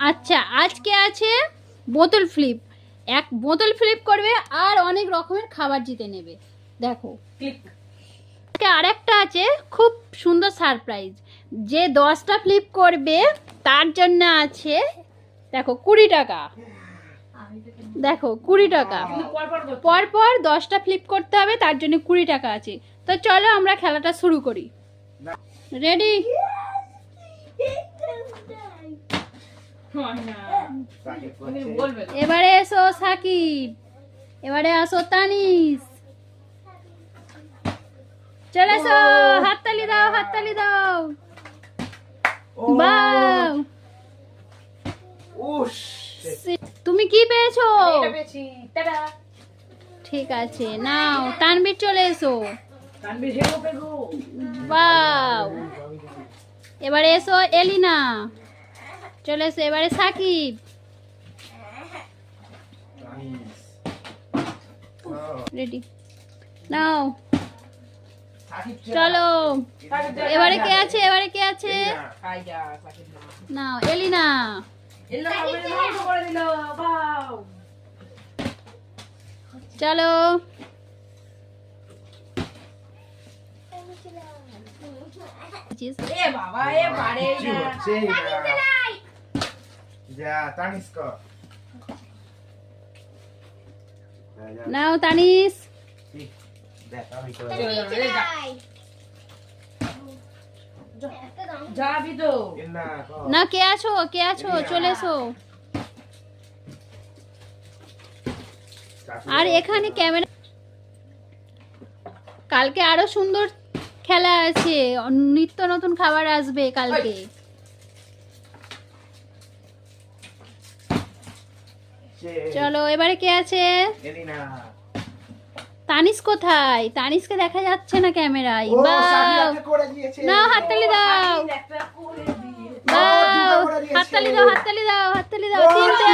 আচ্ছা, আজকে আছে বোতল ফ্লিপ। এক বোতল ফ্লিপ করবে আর অনেক রকমের খাবার জিতে নেবে। দেখো আরেকটা আছে খুব সুন্দর সারপ্রাইজ। যে 10টা ফ্লিপ করবে তার জন্য আছে দেখো 20 টাকা। দেখো 20 টাকা পর পর 10টা ফ্লিপ করতে হবে, তার জন্য 20 টাকা আছে। তো চলো আমরা খেলাটা শুরু করি। রেডি? এবারে এসো সাকিব, এবারে আসো তানিস। চলে এসো, হাততালি দাও, হাততালি দাও। বাহ, তুমি কি পেয়েছো? ঠিক আছে, নাও তানবীর চলে এসো। বাহ, এবারে এসো এলিনা, চলে এসো। এবারে সাকিব, রেডি? নাও চলো। এবারে কে আছে? এবারে কে আছে? নাও এলিনা। চলো নাও তানিস। না, কে আছো? কে আছো? চলে এসো। আর এখানে ক্যামেরা, কালকে আরো সুন্দর খেলা আছে, নিত্য নতুন খাবার আসবে কালকে। চলো, এবারে কে আছে? তানিস কোথায়? তানিসকে দেখা যাচ্ছে না ক্যামেরায়। নাও হাততালি দাও, হাততালি দাও, হাততালি দাও, হাততালি দাও। তিনটে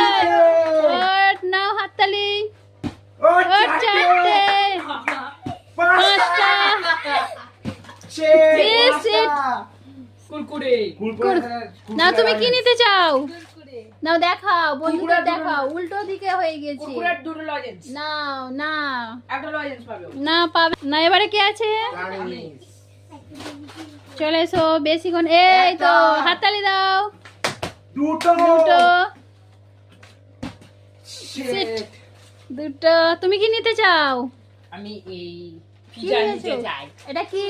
নাও হাততালি। চারটে, পাঁচটা, না তুমি কি নিতে চাও? নাও দেখাও, বন্ধুদের দেখাও। উল্টো দিকে হয়ে গেছে। নাও না, না পাবে না। এবারে কে আছে? চলে এসো, বেশিক্ষণ। এই তো, হাততালি দাও। দুটো, দুটো। তুমি কি নিতে চাও? আমি এই এটা কি?